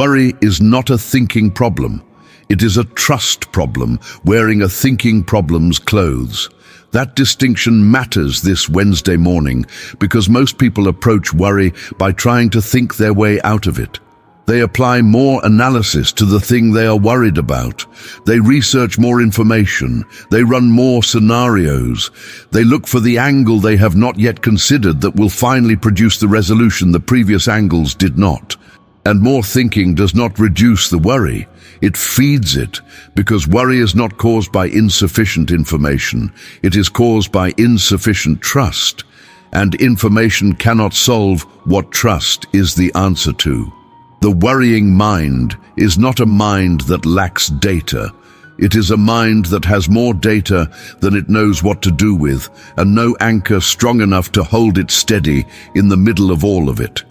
Worry is not a thinking problem. It is a trust problem, wearing a thinking problem's clothes. That distinction matters this Wednesday morning because most people approach worry by trying to think their way out of it. They apply more analysis to the thing they are worried about. They research more information. They run more scenarios. They look for the angle they have not yet considered that will finally produce the resolution the previous angles did not. And more thinking does not reduce the worry. It feeds it, because worry is not caused by insufficient information. It is caused by insufficient trust. And information cannot solve what trust is the answer to. The worrying mind is not a mind that lacks data. It is a mind that has more data than it knows what to do with, and no anchor strong enough to hold it steady in the middle of all of it.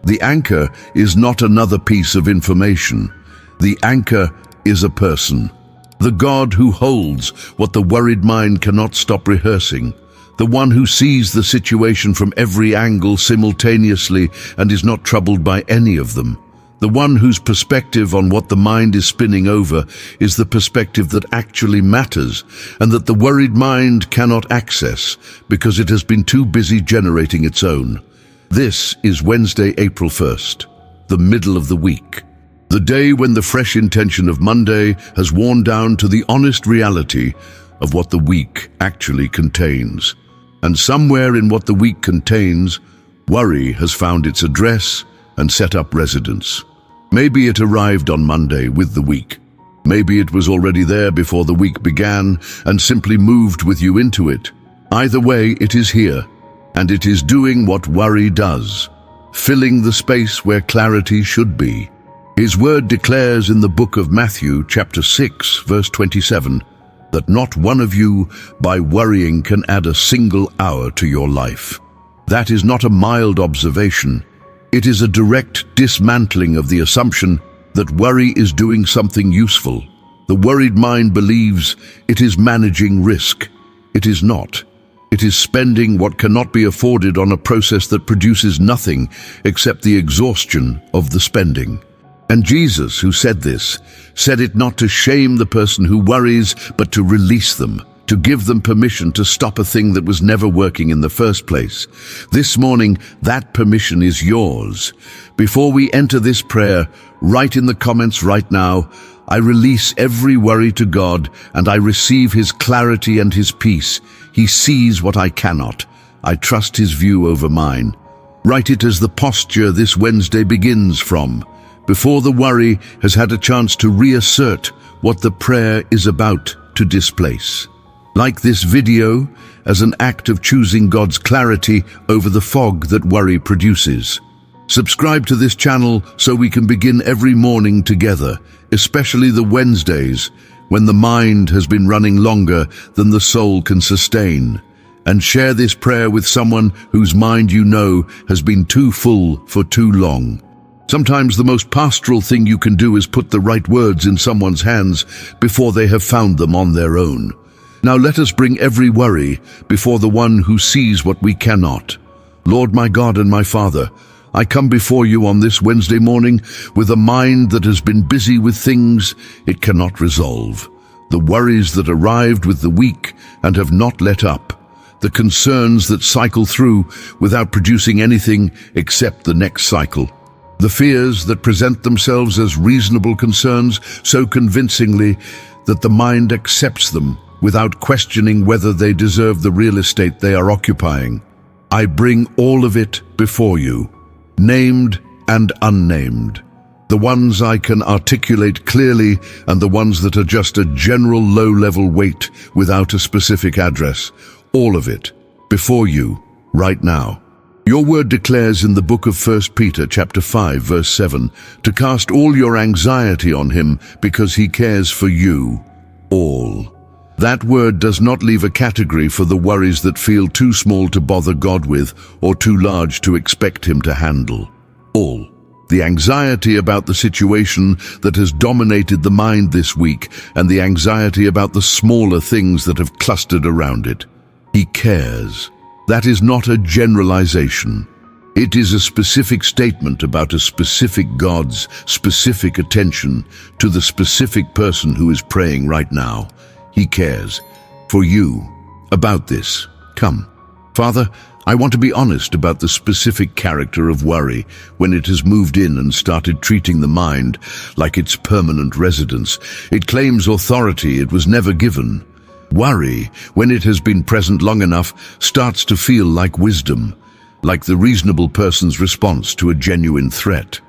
The anchor is not another piece of information. The anchor is a person. The God who holds what the worried mind cannot stop rehearsing. The one who sees the situation from every angle simultaneously and is not troubled by any of them. The one whose perspective on what the mind is spinning over is the perspective that actually matters and that the worried mind cannot access because it has been too busy generating its own. This is Wednesday, April 1st, the middle of the week. The day when the fresh intention of Monday has worn down to the honest reality of what the week actually contains. And somewhere in what the week contains, worry has found its address and set up residence. Maybe it arrived on Monday with the week. Maybe it was already there before the week began and simply moved with you into it. Either way, it is here. And it is doing what worry does, filling the space where clarity should be. His word declares in the book of Matthew, chapter 6, verse 27, that not one of you, by worrying, can add a single hour to your life. That is not a mild observation. It is a direct dismantling of the assumption that worry is doing something useful. The worried mind believes it is managing risk. It is not. It is spending what cannot be afforded on a process that produces nothing except the exhaustion of the spending. And Jesus, who said this, said it not to shame the person who worries, but to release them, to give them permission to stop a thing that was never working in the first place. This morning, that permission is yours. Before we enter this prayer, write in the comments right now, I release every worry to God, and I receive His clarity and His peace. He sees what I cannot. I trust His view over mine. Write it as the posture this Wednesday begins from, before the worry has had a chance to reassert what the prayer is about to displace. Like this video, as an act of choosing God's clarity over the fog that worry produces. Subscribe to this channel so we can begin every morning together, especially the Wednesdays, when the mind has been running longer than the soul can sustain. And share this prayer with someone whose mind you know has been too full for too long. Sometimes the most pastoral thing you can do is put the right words in someone's hands before they have found them on their own. Now let us bring every worry before the one who sees what we cannot. Lord, my God and my Father, I come before you on this Wednesday morning with a mind that has been busy with things it cannot resolve. The worries that arrived with the week and have not let up. The concerns that cycle through without producing anything except the next cycle. The fears that present themselves as reasonable concerns so convincingly that the mind accepts them without questioning whether they deserve the real estate they are occupying. I bring all of it before you, named and unnamed. The ones I can articulate clearly and the ones that are just a general low-level weight without a specific address. All of it before you right now. Your word declares in the book of 1 Peter chapter 5 verse 7 to cast all your anxiety on him because he cares for you all. That word does not leave a category for the worries that feel too small to bother God with or too large to expect him to handle. All. The anxiety about the situation that has dominated the mind this week and the anxiety about the smaller things that have clustered around it. He cares. That is not a generalization. It is a specific statement about a specific God's specific attention to the specific person who is praying right now. He cares for you about this. Come. Father, I want to be honest about the specific character of worry when it has moved in and started treating the mind like its permanent residence. It claims authority it was never given. Worry, when it has been present long enough, starts to feel like wisdom, like the reasonable person's response to a genuine threat,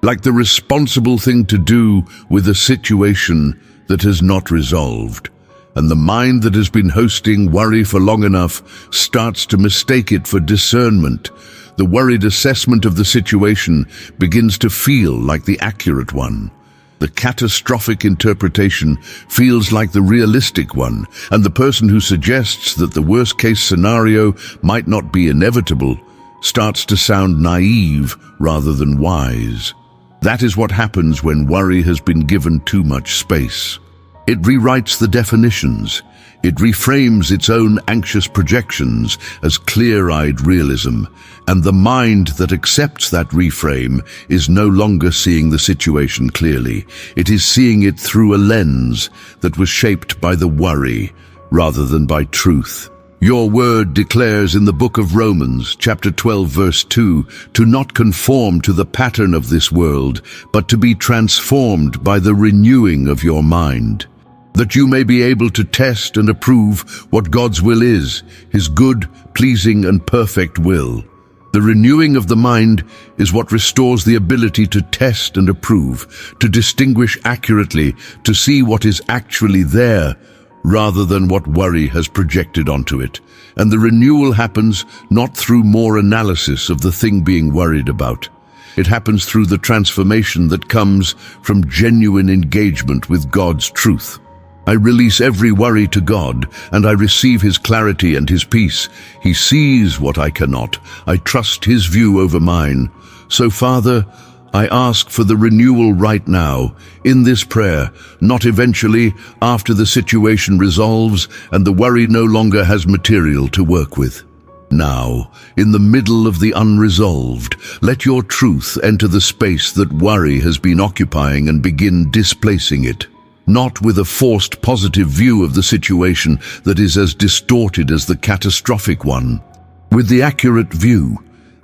like the responsible thing to do with a situation that has not resolved. And the mind that has been hosting worry for long enough starts to mistake it for discernment. The worried assessment of the situation begins to feel like the accurate one. The catastrophic interpretation feels like the realistic one, and the person who suggests that the worst-case scenario might not be inevitable starts to sound naive rather than wise. That is what happens when worry has been given too much space. It rewrites the definitions. It reframes its own anxious projections as clear-eyed realism, and the mind that accepts that reframe is no longer seeing the situation clearly. It is seeing it through a lens that was shaped by the worry rather than by truth. Your word declares in the book of Romans, chapter 12, verse 2, to not conform to the pattern of this world, but to be transformed by the renewing of your mind, that you may be able to test and approve what God's will is, His good, pleasing, and perfect will. The renewing of the mind is what restores the ability to test and approve, to distinguish accurately, to see what is actually there, rather than what worry has projected onto it. And the renewal happens not through more analysis of the thing being worried about. It happens through the transformation that comes from genuine engagement with God's truth. I release every worry to God, and I receive His clarity and His peace. He sees what I cannot. I trust His view over mine. So, Father, I ask for the renewal right now, in this prayer, not eventually, after the situation resolves and the worry no longer has material to work with. Now, in the middle of the unresolved, let your truth enter the space that worry has been occupying and begin displacing it. Not with a forced positive view of the situation that is as distorted as the catastrophic one. With the accurate view,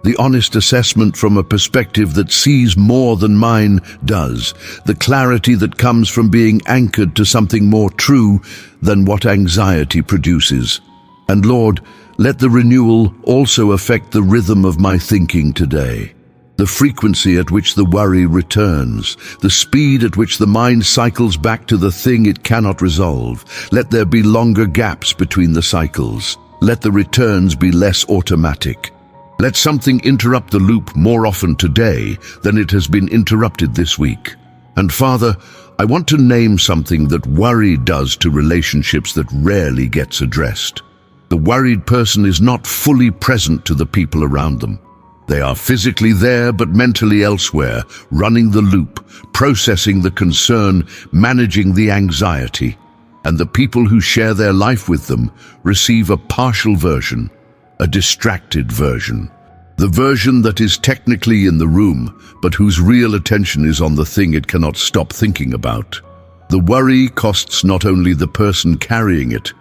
the honest assessment from a perspective that sees more than mine does, the clarity that comes from being anchored to something more true than what anxiety produces. And Lord, let the renewal also affect the rhythm of my thinking today. The frequency at which the worry returns, the speed at which the mind cycles back to the thing it cannot resolve. Let there be longer gaps between the cycles. Let the returns be less automatic. Let something interrupt the loop more often today than it has been interrupted this week. And Father, I want to name something that worry does to relationships that rarely gets addressed. The worried person is not fully present to the people around them. They are physically there but mentally elsewhere, running the loop, processing the concern, managing the anxiety. And the people who share their life with them receive a partial version, a distracted version. The version that is technically in the room, but whose real attention is on the thing it cannot stop thinking about. The worry costs not only the person carrying it,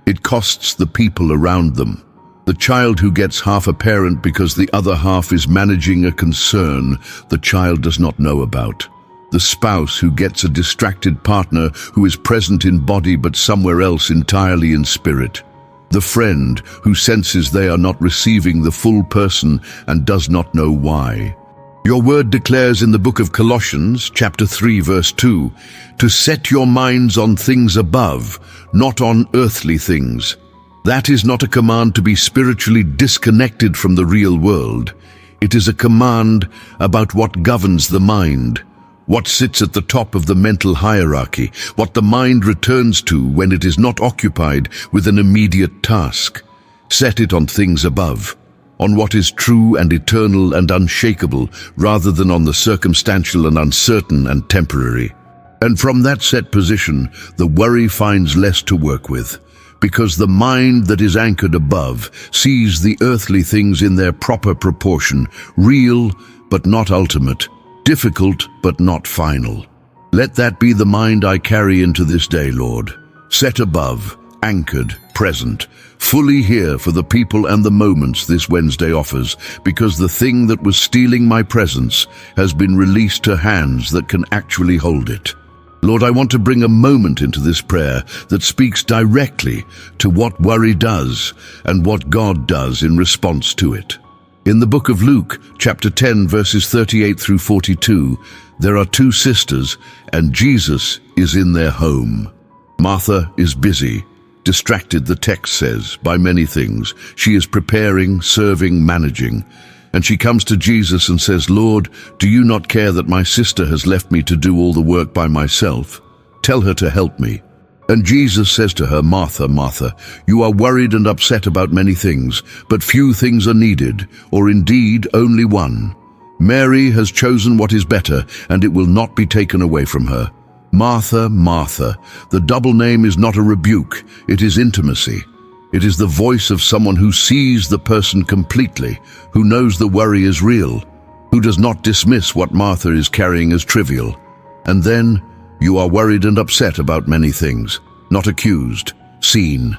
it costs the people around them. The child who gets half a parent because the other half is managing a concern the child does not know about. The spouse who gets a distracted partner who is present in body but somewhere else entirely in spirit. The friend who senses they are not receiving the full person and does not know why. Your word declares in the book of Colossians, chapter 3, verse 2, to set your minds on things above, not on earthly things. That is not a command to be spiritually disconnected from the real world. It is a command about what governs the mind, what sits at the top of the mental hierarchy, what the mind returns to when it is not occupied with an immediate task. Set it on things above, on what is true and eternal and unshakable, rather than on the circumstantial and uncertain and temporary. And from that set position, the worry finds less to work with. because the mind that is anchored above sees the earthly things in their proper proportion, real but not ultimate, difficult but not final. Let that be the mind I carry into this day, Lord. Set above, anchored, present, fully here for the people and the moments this Wednesday offers, because the thing that was stealing my presence has been released to hands that can actually hold it. Lord, I want to bring a moment into this prayer that speaks directly to what worry does and what God does in response to it. In the book of Luke, chapter 10, verses 38 through 42, there are two sisters, and Jesus is in their home. Martha is busy, distracted, the text says, by many things. She is preparing, serving, managing. And she comes to Jesus and says, "Lord, do you not care that my sister has left me to do all the work by myself? Tell her to help me." And Jesus says to her, "Martha, Martha, you are worried and upset about many things, but few things are needed, or indeed only one. Mary has chosen what is better, and it will not be taken away from her. Martha, Martha." The double name is not a rebuke, it is intimacy. It is the voice of someone who sees the person completely, who knows the worry is real, who does not dismiss what Martha is carrying as trivial. And then, you are worried and upset about many things, not accused, seen.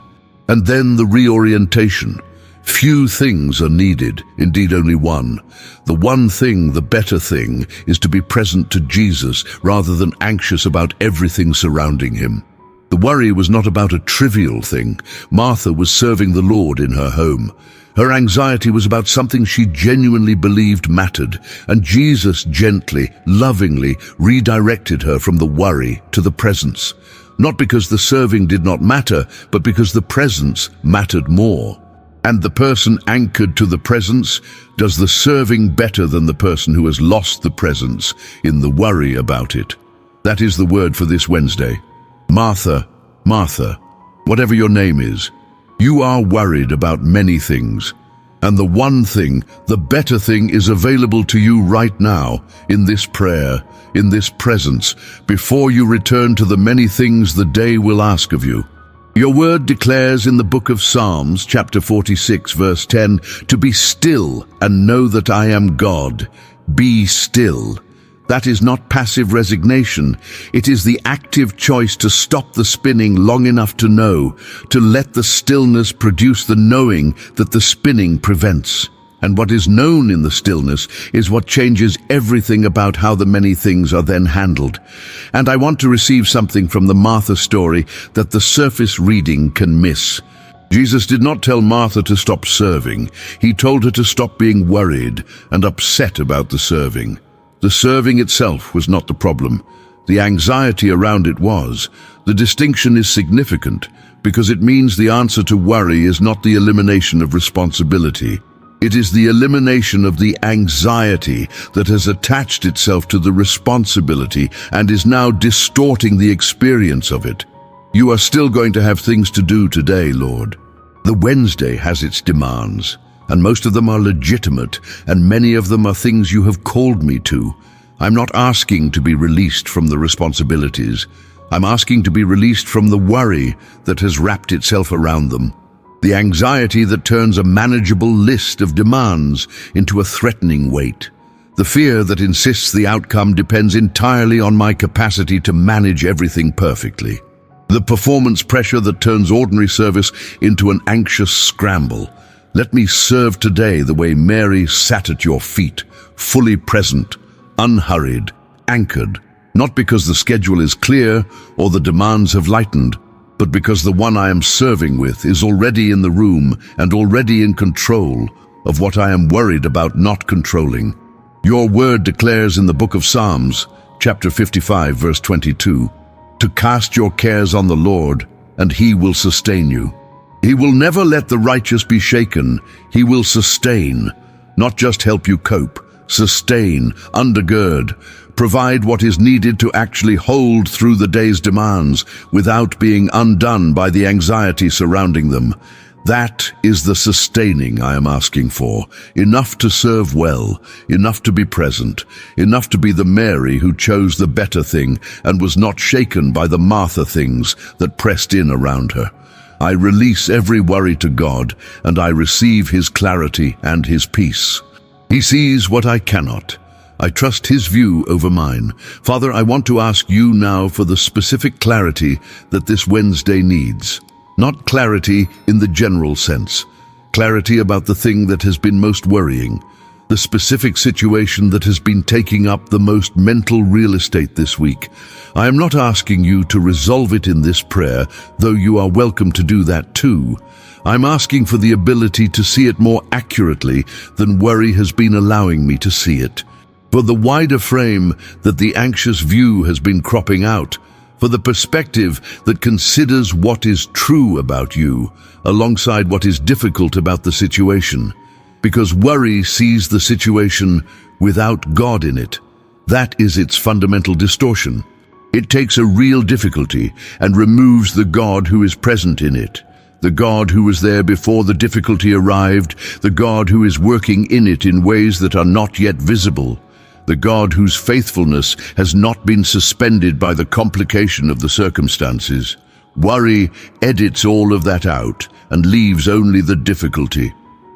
And then the reorientation. Few things are needed, indeed only one. The one thing, the better thing, is to be present to Jesus rather than anxious about everything surrounding him. The worry was not about a trivial thing. Martha was serving the Lord in her home. Her anxiety was about something she genuinely believed mattered, and Jesus gently, lovingly redirected her from the worry to the presence. Not because the serving did not matter, but because the presence mattered more. And the person anchored to the presence does the serving better than the person who has lost the presence in the worry about it. That is the word for this Wednesday. Martha, Martha, whatever your name is, you are worried about many things. And the one thing, the better thing, is available to you right now, in this prayer, in this presence, before you return to the many things the day will ask of you. Your word declares in the book of Psalms, chapter 46, verse 10, to be still and know that I am God. Be still. That is not passive resignation. It is the active choice to stop the spinning long enough to know, to let the stillness produce the knowing that the spinning prevents. And what is known in the stillness is what changes everything about how the many things are then handled. And I want to receive something from the Martha story that the surface reading can miss. Jesus did not tell Martha to stop serving. He told her to stop being worried and upset about the serving. The serving itself was not the problem. The anxiety around it was. The distinction is significant because it means the answer to worry is not the elimination of responsibility. It is the elimination of the anxiety that has attached itself to the responsibility and is now distorting the experience of it. You are still going to have things to do today, Lord. The Wednesday has its demands, and most of them are legitimate, and many of them are things you have called me to. I'm not asking to be released from the responsibilities. I'm asking to be released from the worry that has wrapped itself around them. The anxiety that turns a manageable list of demands into a threatening weight. The fear that insists the outcome depends entirely on my capacity to manage everything perfectly. The performance pressure that turns ordinary service into an anxious scramble. Let me serve today the way Mary sat at your feet, fully present, unhurried, anchored, not because the schedule is clear or the demands have lightened, but because the one I am serving with is already in the room and already in control of what I am worried about not controlling. Your word declares in the book of Psalms, chapter 55, verse 22, to cast your cares on the Lord, and he will sustain you. He will never let the righteous be shaken. He will sustain, not just help you cope, sustain, undergird, provide what is needed to actually hold through the day's demands without being undone by the anxiety surrounding them. That is the sustaining I am asking for, enough to serve well, enough to be present, enough to be the Mary who chose the better thing and was not shaken by the Martha things that pressed in around her. I release every worry to God, and I receive His clarity and His peace. He sees what I cannot. I trust His view over mine. Father, I want to ask you now for the specific clarity that this Wednesday needs. Not clarity in the general sense. Clarity about the thing that has been most worrying. The specific situation that has been taking up the most mental real estate this week. I am not asking you to resolve it in this prayer, though you are welcome to do that too. I'm asking for the ability to see it more accurately than worry has been allowing me to see it. For the wider frame that the anxious view has been cropping out. For the perspective that considers what is true about you, alongside what is difficult about the situation. Because worry sees the situation without God in it. That is its fundamental distortion. It takes a real difficulty and removes the God who is present in it. The God who was there before the difficulty arrived, the God who is working in it in ways that are not yet visible, the God whose faithfulness has not been suspended by the complication of the circumstances. Worry edits all of that out and leaves only the difficulty.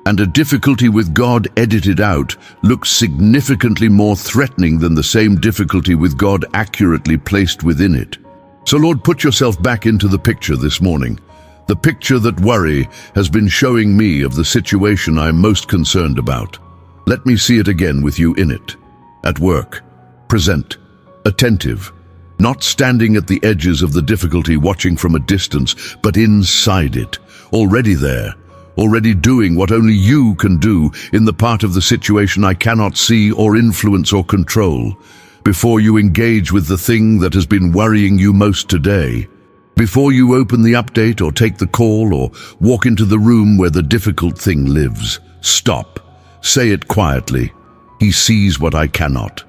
And a difficulty with God edited out looks significantly more threatening than the same difficulty with God accurately placed within it. So Lord, put yourself back into the picture this morning. The picture that worry has been showing me of the situation I am most concerned about. Let me see it again with you in it. At work, present, attentive, not standing at the edges of the difficulty watching from a distance, but inside it, already there. Already doing what only you can do in the part of the situation I cannot see or influence or control, before you engage with the thing that has been worrying you most today, before you open the update or take the call or walk into the room where the difficult thing lives. Stop. Say it quietly. He sees what I cannot.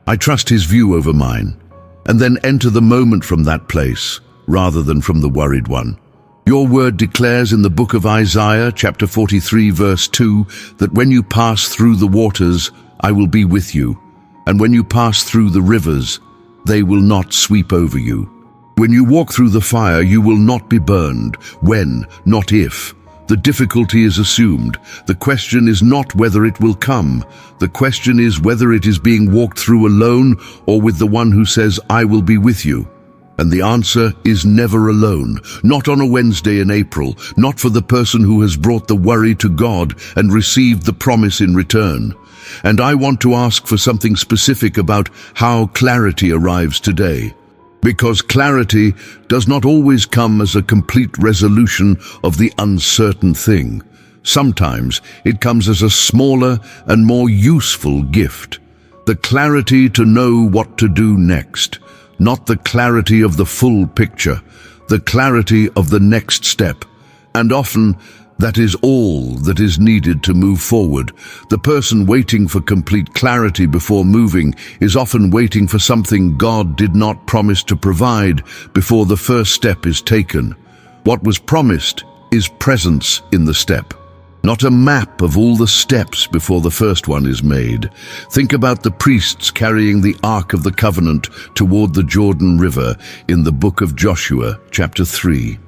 I trust His view over mine. And then enter the moment from that place, rather than from the worried one. Your word declares in the book of Isaiah, chapter 43, verse 2, that when you pass through the waters, I will be with you. And when you pass through the rivers, they will not sweep over you. When you walk through the fire, you will not be burned. When, not if. The difficulty is assumed. The question is not whether it will come. The question is whether it is being walked through alone or with the one who says, I will be with you. And the answer is never alone, not on a Wednesday in April, not for the person who has brought the worry to God and received the promise in return. And I want to ask for something specific about how clarity arrives today. Because clarity does not always come as a complete resolution of the uncertain thing. Sometimes it comes as a smaller and more useful gift. The clarity to know what to do next. Not the clarity of the full picture, the clarity of the next step. And often, that is all that is needed to move forward. The person waiting for complete clarity before moving is often waiting for something God did not promise to provide before the first step is taken. What was promised is presence in the step. Not a map of all the steps before the first one is made. Think about the priests carrying the Ark of the Covenant toward the Jordan River in the book of Joshua, chapter 3.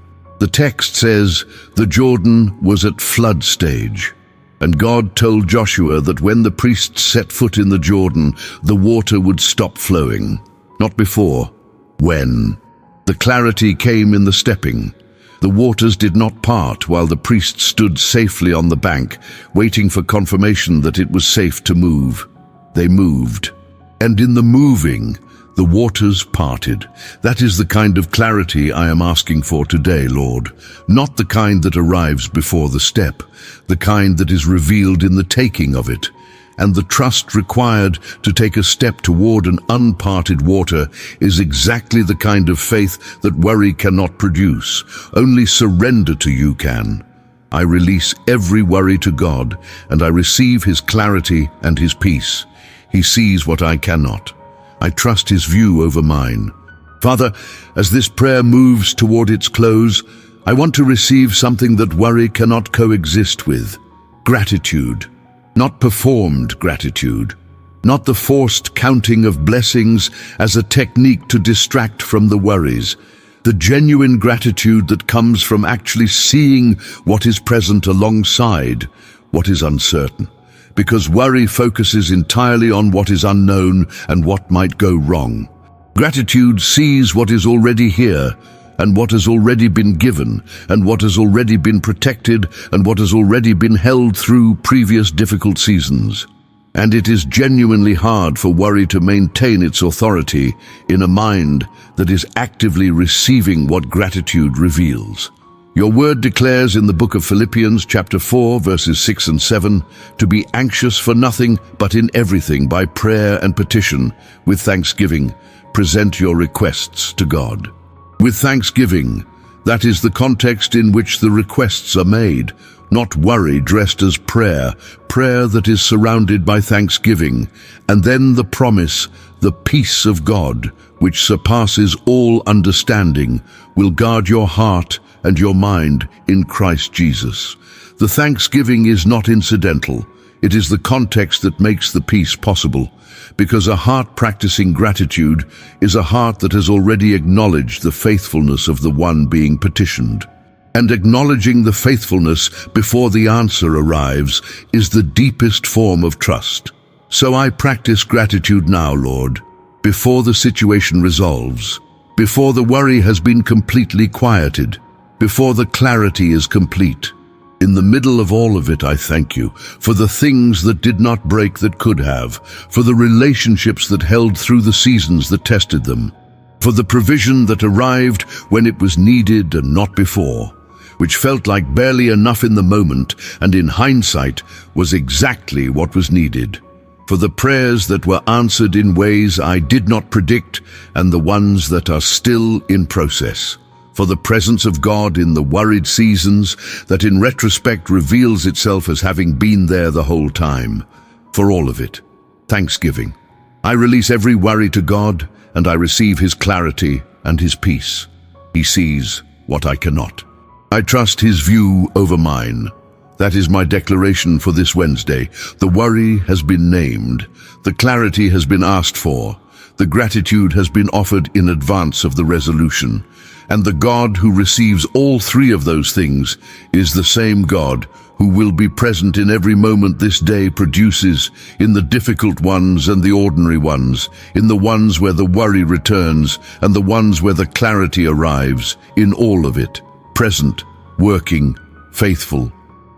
The text says, the Jordan was at flood stage, and God told Joshua that when the priests set foot in the Jordan, the water would stop flowing. Not before, when. The clarity came in the stepping. The waters did not part while the priests stood safely on the bank, waiting for confirmation that it was safe to move. They moved. And in the moving, the waters parted. That is the kind of clarity I am asking for today, Lord. Not the kind that arrives before the step, the kind that is revealed in the taking of it. And the trust required to take a step toward an unparted water is exactly the kind of faith that worry cannot produce. Only surrender to you can. I release every worry to God, and I receive His clarity and His peace. He sees what I cannot. I trust His view over mine. Father, as this prayer moves toward its close, I want to receive something that worry cannot coexist with. Gratitude. Not performed gratitude. Not the forced counting of blessings as a technique to distract from the worries, The genuine gratitude that comes from actually seeing what is present alongside what is uncertain. Because worry focuses entirely on what is unknown and what might go wrong. Gratitude sees what is already here, and what has already been given, and what has already been protected, and what has already been held through previous difficult seasons. And it is genuinely hard for worry to maintain its authority in a mind that is actively receiving what gratitude reveals. Your word declares in the book of Philippians chapter 4 verses 6 and 7 to be anxious for nothing but in everything by prayer and petition with thanksgiving present your requests to God. With thanksgiving, that is the context in which the requests are made, not worry dressed as prayer, prayer that is surrounded by thanksgiving, and then the promise, the peace of God, which surpasses all understanding, will guard your heart and your mind in Christ Jesus. The thanksgiving is not incidental. It is the context that makes the peace possible, because a heart practicing gratitude is a heart that has already acknowledged the faithfulness of the one being petitioned. And acknowledging the faithfulness before the answer arrives is the deepest form of trust. So I practice gratitude now, Lord, before the situation resolves, before the worry has been completely quieted, before the clarity is complete. In the middle of all of it, I thank you for the things that did not break that could have, for the relationships that held through the seasons that tested them, for the provision that arrived when it was needed and not before, which felt like barely enough in the moment and in hindsight was exactly what was needed, for the prayers that were answered in ways I did not predict and the ones that are still in process, for the presence of God in the worried seasons that in retrospect reveals itself as having been there the whole time. For all of it, thanksgiving. I release every worry to God, and I receive His clarity and His peace. He sees what I cannot. I trust His view over mine. That is my declaration for this Wednesday. The worry has been named. The clarity has been asked for. The gratitude has been offered in advance of the resolution. And the God who receives all three of those things is the same God who will be present in every moment this day produces, in the difficult ones and the ordinary ones, in the ones where the worry returns and the ones where the clarity arrives, in all of it, present, working, faithful.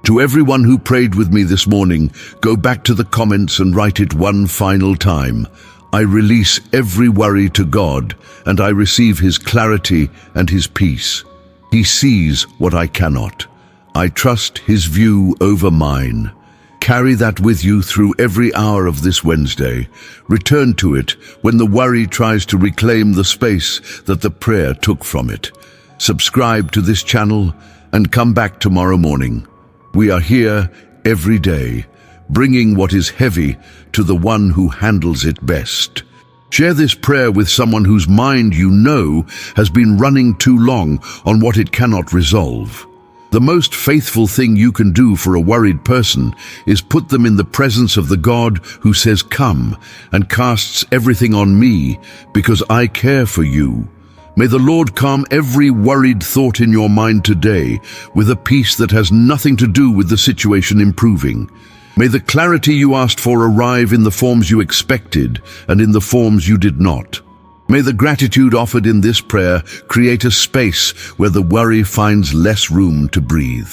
To everyone who prayed with me this morning, go back to the comments and write it one final time. I release every worry to God, and I receive His clarity and His peace. He sees what I cannot. I trust His view over mine. Carry that with you through every hour of this Wednesday. Return to it when the worry tries to reclaim the space that the prayer took from it. Subscribe to this channel and come back tomorrow morning. We are here every day, bringing what is heavy to the one who handles it best. Share this prayer with someone whose mind you know has been running too long on what it cannot resolve. The most faithful thing you can do for a worried person is put them in the presence of the God who says, "Come," and casts everything on me because I care for you. May the Lord calm every worried thought in your mind today with a peace that has nothing to do with the situation improving. May the clarity you asked for arrive in the forms you expected and in the forms you did not. May the gratitude offered in this prayer create a space where the worry finds less room to breathe.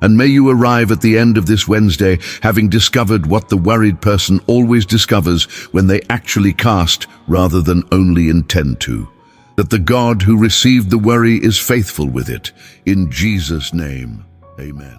And may you arrive at the end of this Wednesday having discovered what the worried person always discovers when they actually cast rather than only intend to. That the God who received the worry is faithful with it. In Jesus' name, amen.